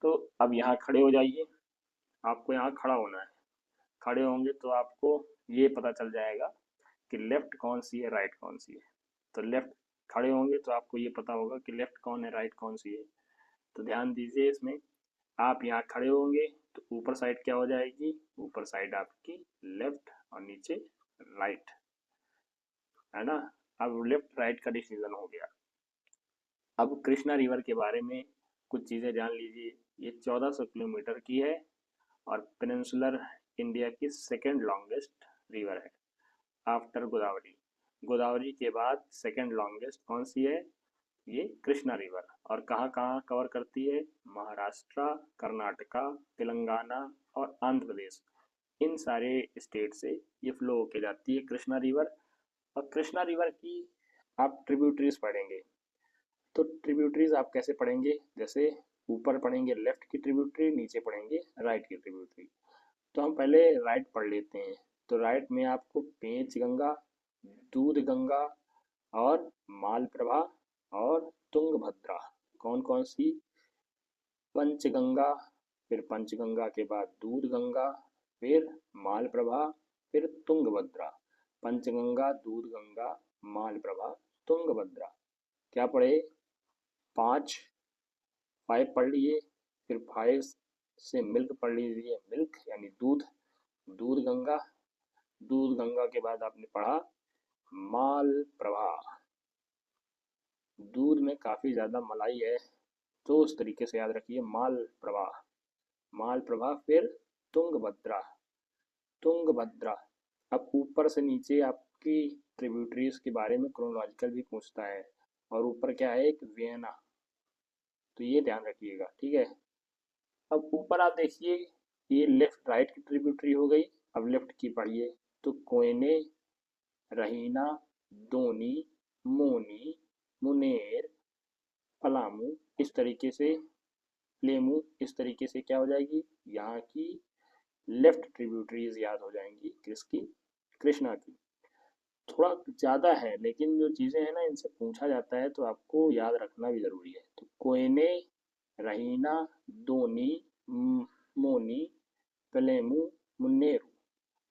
तो अब यहाँ खड़े हो जाइए, आपको यहाँ खड़ा होना है। खड़े होंगे तो आपको ये पता चल जाएगा कि लेफ्ट कौन सी है, राइट कौन सी है। तो लेफ्ट, खड़े होंगे तो आपको ये पता होगा कि लेफ्ट कौन है, राइट कौन सी है। तो ध्यान दीजिए इसमें, आप यहाँ खड़े होंगे तो ऊपर साइड क्या हो जाएगी, ऊपर साइड आपकी लेफ्ट और नीचे राइट, है ना। अब लेफ्ट राइट का डिसीजन हो गया। अब कृष्णा रिवर के बारे में कुछ चीज़ें जान लीजिए। ये 1400 किलोमीटर की है और पेनिनसुलर इंडिया की सेकेंड लॉन्गेस्ट रिवर है आफ्टर गोदावरी। गोदावरी के बाद सेकेंड लॉन्गेस्ट कौन सी है, ये कृष्णा रिवर। और कहाँ कहाँ कवर करती है, महाराष्ट्र, कर्नाटका, तेलंगाना और आंध्र प्रदेश, इन सारे स्टेट से ये फ्लो होके जाती है कृष्णा रिवर। और कृष्णा रिवर की आप ट्रिब्यूटरीज पढ़ेंगे, तो ट्रिब्यूटरीज आप कैसे पढ़ेंगे, जैसे ऊपर पढ़ेंगे लेफ्ट की ट्रिब्यूटरी, नीचे पढ़ेंगे राइट की ट्रिब्यूटरी। तो हम पहले राइट पढ़ लेते हैं। तो राइट में आपको पेंच गंगा, दूध गंगा और मालप्रभा और तुंगभद्रा, कौन कौन सी, पंचगंगा फिर पंचगंगा के बाद दूध गंगा, फिर मालप्रभा, फिर तुंगभद्रा। पंचगंगा, दूध गंगा, मालप्रभा, तुंगभद्रा। क्या पढ़े? 5 5 पढ़ लिए। फिर 5 से मिल्क पढ़ लीजिए, मिल्क यानी दूध, दूध गंगा। दूध गंगा के बाद आपने पढ़ा मालप्रभा। दूध में काफ़ी ज़्यादा मलाई है, तो उस तरीके से याद रखिए, मालप्रभा, मालप्रभा। फिर तुंगभद्रा, तुंगभद्रा। अब ऊपर से नीचे आपकी ट्रिब्यूटरीज के बारे में क्रोनोलॉजिकल भी पूछता है, और ऊपर क्या है? एक वियना, तो ये ध्यान रखिएगा, ठीक है। अब ऊपर आप देखिए, ये लेफ्ट राइट की ट्रिब्यूटरी हो गई। अब लेफ्ट की पढ़िए, तो कोयने, रहीना, दोनी, मोनी, मुनेर, पलामू, इस तरीके से, प्लेमू, इस तरीके से क्या हो जाएगी? यहाँ की लेफ्ट ट्रिब्यूटरीज याद हो जाएंगी, किसकी? कृष्णा की। थोड़ा ज़्यादा है, लेकिन जो चीज़ें हैं ना, इनसे पूछा जाता है, तो आपको याद रखना भी ज़रूरी है। तो कोयने, रहीना, दोनी, मोनी, प्लेमू, मुन्नेरू,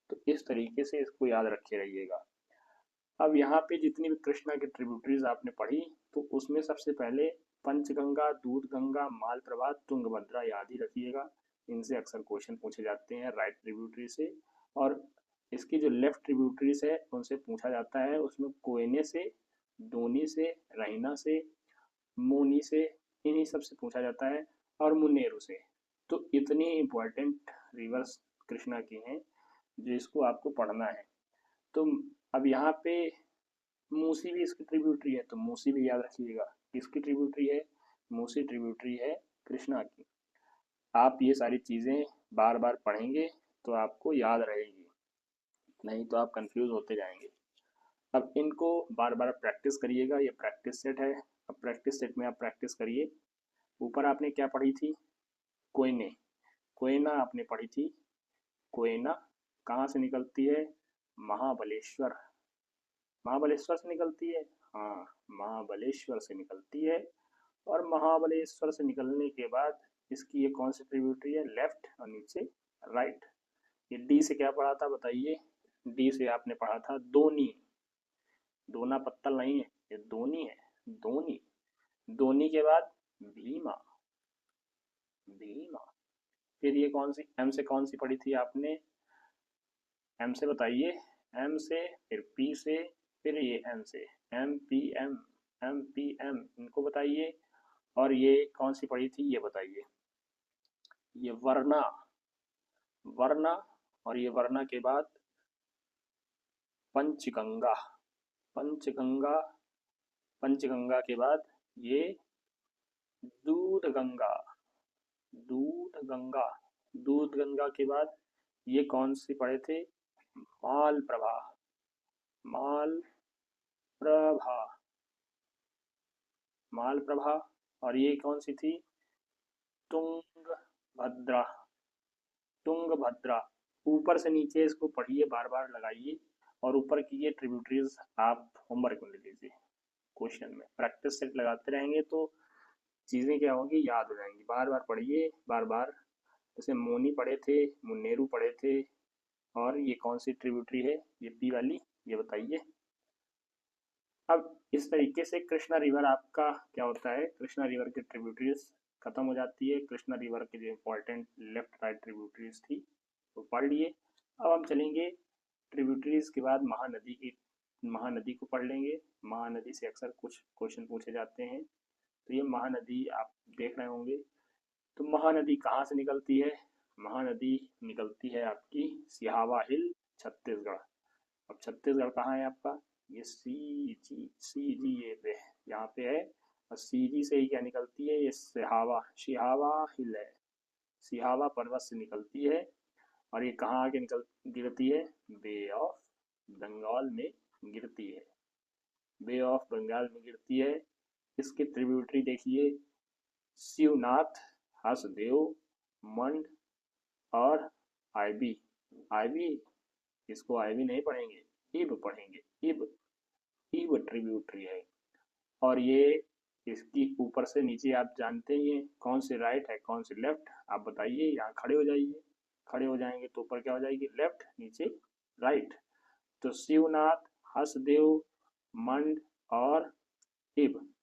तो इस तरीके से इसको याद रखे रहिएगा। अब यहाँ पे जितनी भी कृष्णा की ट्रिब्यूटरीज आपने पढ़ी, तो उसमें सबसे पहले पंचगंगा, दूध गंगा, मालप्रभा, तुंगभद्रा याद ही रखिएगा। इनसे अक्सर क्वेश्चन पूछे जाते हैं राइट ट्रिब्यूटरी से। और इसकी जो लेफ्ट ट्रिब्यूटरीज है, उनसे पूछा जाता है, उसमें कोयने से, दोनी से, रहीना से, मोनी से, इन्हीं सब से पूछा जाता है, और मुन्नेरू से। तो इतनी इंपॉर्टेंट रिवर्स कृष्णा की हैं, जो इसको आपको पढ़ना है। तो अब यहाँ पे मूसी भी इसकी ट्रिब्यूटरी है, तो मूसी भी याद रखिएगा। किसकी ट्रिब्यूटरी है? मूसी ट्रिब्यूटरी है कृष्णा की। आप ये सारी चीज़ें बार बार पढ़ेंगे तो आपको याद रहेगी, नहीं तो आप कंफ्यूज होते जाएंगे। अब इनको बार बार प्रैक्टिस करिएगा, ये प्रैक्टिस सेट है। अब प्रैक्टिस सेट में आप प्रैक्टिस करिए। ऊपर आपने क्या पढ़ी थी? कोयने, कोयना आपने पढ़ी थी। कोयना कहाँ से निकलती है? महाबलेश्वर, महाबलेश्वर से निकलती है। हाँ, महाबलेश्वर से निकलती है। और महाबलेश्वर से निकलने के बाद इसकी ये कौन सी ट्रिब्यूटरी है? लेफ्ट, और नीचे राइट। ये डी से क्या पढ़ा था बताइए? डी से आपने पढ़ा था दोनी। दोना पत्तल नहीं है, ये दोनी है, दोनी। दोनी के बाद भीमा, भीमा। फिर ये कौन सी, एम से कौन सी पढ़ी थी आपने? एम से बताइए। एम से, फिर पी से, फिर ये एम से, M P M, M P M, इनको बताइए। और ये कौन सी पढ़ी थी, ये बताइए? ये वरना, वरना। और ये वरना के बाद पंचगंगा, पंचगंगा। पंचगंगा के बाद ये दूध गंगा, दूध गंगा। दूध गंगा के बाद ये कौन सी पढ़े थे? माल प्रभा, माल प्रभा, माल प्रभा। और ये कौन सी थी? तुंगभद्रा, तुंगभद्रा। ऊपर से नीचे इसको पढ़िए, बार बार लगाइए। और ऊपर की ये ट्रिब्यूटरीज आप होमवर्क में ले लीजिए। क्वेश्चन में प्रैक्टिस सेट लगाते रहेंगे तो चीज़ें क्या होंगी? याद हो जाएंगी। बार बार पढ़िए, बार बार। जैसे मोनी पढ़े थे, मुन्नेरू पढ़े थे, और ये कौन सी ट्रिब्यूटरी है? ये पी वाली, ये बताइए। अब इस तरीके से कृष्णा रिवर आपका क्या होता है? कृष्णा रिवर की ट्रिब्यूटरीज खत्म हो जाती है। कृष्णा रिवर की जो इम्पोर्टेंट लेफ्ट राइट ट्रिब्यूटरीज थी वो पढ़ लिए। अब हम चलेंगे ट्रिब्यूटरीज के बाद महानदी की, महानदी को पढ़ लेंगे। महानदी से अक्सर कुछ क्वेश्चन पूछे जाते हैं, तो ये महानदी आप देख रहे होंगे। तो महानदी कहाँ से निकलती है? महानदी निकलती है आपकी सिहावा हिल, छत्तीसगढ़। अब छत्तीसगढ़ कहाँ है आपका? ये सी जी ये पे, यहाँ पे है। और सी जी से ही क्या निकलती है? ये सिहावा, सिहावा हिल है, सिहावा पर्वत से निकलती है। और ये कहाँ आके निकल गिरती है? बे ऑफ बंगाल में गिरती है, बे ऑफ बंगाल में गिरती है। इसके ट्रिब्यूटरी देखिए, शिवनाथ, हसदेव, मंड, और आईबी। आईबी, इसको आईबी नहीं पढ़ेंगे, इब पढ़ेंगे, इब, इब ट्रिब्यूटरी है। और ये इसकी ऊपर से नीचे आप जानते ही हैं कौन से राइट है कौन से लेफ्ट, आप बताइए। यहाँ खड़े हो जाइए, खड़े हो जाएंगे तो ऊपर क्या हो जाएगी, लेफ्ट, नीचे राइट। तो शिवनाथ, हसदेव, मंड और इब,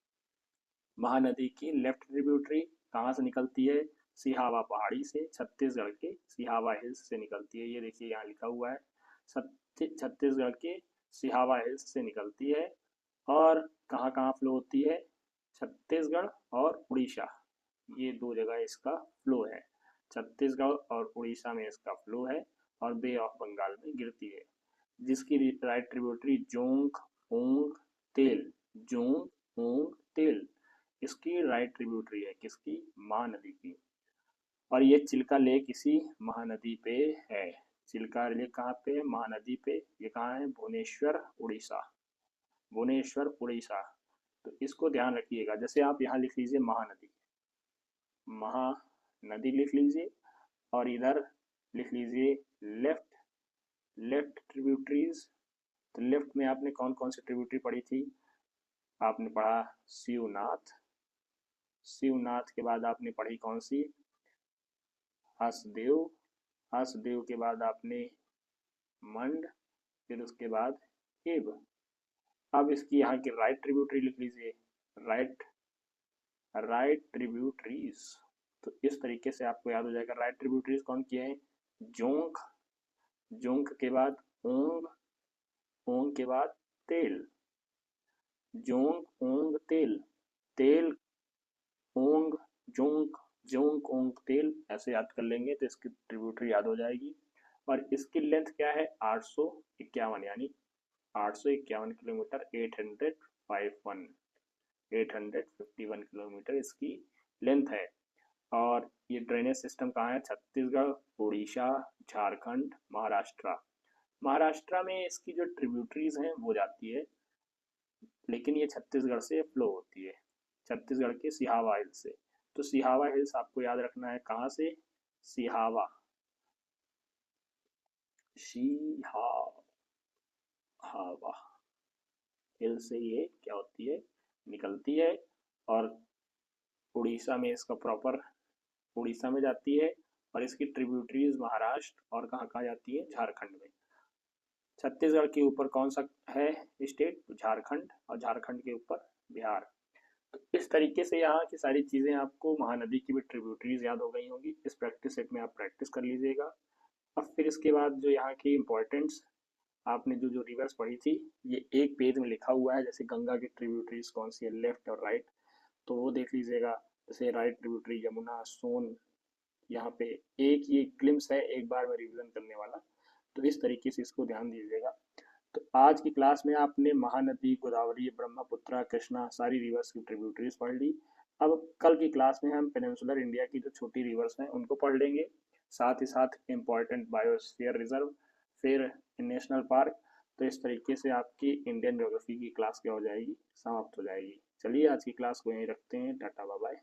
महानदी की लेफ्ट ट्रिब्यूटरी कहाँ से निकलती है, सिहावा पहाड़ी से, छत्तीसगढ़ के सिहावा हिल्स से निकलती है। ये देखिए यहाँ लिखा हुआ है, छत्तीसगढ़ के सिहावा हिल्स से निकलती है। और कहाँ कहाँ फ्लो होती है, छत्तीसगढ़ और उड़ीसा, ये दो जगह इसका फ्लो है। छत्तीसगढ़ और उड़ीसा में इसका फ्लो है और बे ऑफ बंगाल में गिरती है। जिसकी राइट ट्रिब्यूटरी जोंक, ओंग, तेल, जोंक, ओंग, तेल, इसकी राइट ट्रिब्यूटरी है किसकी, महानदी की। और ये चिल्का लेक इसी महानदी पे है। चिल्का लेक कहाँ पे है, महानदी पे। ये कहाँ है, भुवनेश्वर उड़ीसा, भुवनेश्वर उड़ीसा। तो इसको ध्यान रखिएगा। जैसे आप यहाँ लिख लीजिए महानदी, महानदी लिख लीजिए, और इधर लिख लीजिए लेफ्ट, लेफ्ट ट्रिब्यूटरीज। तो लेफ्ट में आपने कौन कौन सी ट्रिब्यूटरी पढ़ी थी, आपने पढ़ा शिवनाथ, शिवनाथ के बाद आपने पढ़ी कौन सी, हसदेव, हसदेव के बाद आपने मंड, फिर उसके बाद एब। अब इसकी यहाँ की राइट ट्रिब्यूटरी लिख लीजिए, राइट, राइट ट्रिब्यूटरीज। तो इस तरीके से आपको याद हो जाएगा राइट ट्रिब्यूटरीज कौन किए हैं, जोंक, जोंक के बाद ओंग, ओंग के बाद तेल, जोंक ओंग तेल, तेल ओंग जोंक, जोंक ओंग तेल, ऐसे याद कर लेंगे तो इसकी ट्रिब्यूटरी याद हो जाएगी। और इसकी लेंथ क्या है, 851, यानी 851 किलोमीटर, 851 किलोमीटर इसकी लेंथ है। और ये ड्रेनेज सिस्टम कहाँ है, छत्तीसगढ़, उड़ीसा, झारखंड, महाराष्ट्र। महाराष्ट्र में इसकी जो ट्रिब्यूटरीज हैं वो जाती है, लेकिन ये छत्तीसगढ़ से फ्लो होती है, छत्तीसगढ़ के सिहावा हिल्स से। तो सिहावा हिल्स आपको याद रखना है कहाँ से, सिहावा, सिहावा हिल से ये क्या होती है, निकलती है। और उड़ीसा में इसका प्रॉपर, उड़ीसा में जाती है। और इसकी ट्रिब्यूटरीज महाराष्ट्र और कहाँ कहाँ जाती है, झारखंड में। छत्तीसगढ़ के ऊपर कौन सा है स्टेट, झारखंड, और झारखंड के ऊपर बिहार। तो इस तरीके से यहाँ की सारी चीज़ें आपको, महानदी की भी ट्रिब्यूटरीज याद हो गई होंगी। इस प्रैक्टिस सेट में आप प्रैक्टिस कर लीजिएगा। अब फिर इसके बाद जो यहाँ की इम्पोर्टेंट्स, आपने जो जो रिवर्स पढ़ी थी, ये एक पेज में लिखा हुआ है। जैसे गंगा की ट्रिब्यूटरीज कौन सी है, लेफ्ट और राइट, तो वो देख लीजिएगा। जैसे राइट ट्रिब्यूटरी यमुना, सोन, यहाँ पे एक ये ग्लिम्स है एक बार में रिवीजन करने वाला। तो इस तरीके से इसको ध्यान दीजिएगा। तो आज की क्लास में आपने महानदी, गोदावरी, ब्रह्मपुत्रा, कृष्णा, सारी रिवर्स की ट्रिब्यूटरीज पढ़ ली। अब कल की क्लास में हम पेनिनसुलर इंडिया की जो छोटी रिवर्स हैं उनको पढ़ लेंगे, साथ ही साथ इम्पॉर्टेंट बायोस्फीयर रिजर्व, फिर नेशनल पार्क। तो इस तरीके से आपकी इंडियन ज्योग्राफी की क्लास क्या हो जाएगी, समाप्त हो जाएगी। चलिए आज की क्लास को यहीं रखते हैं, टाटा बाय बाय।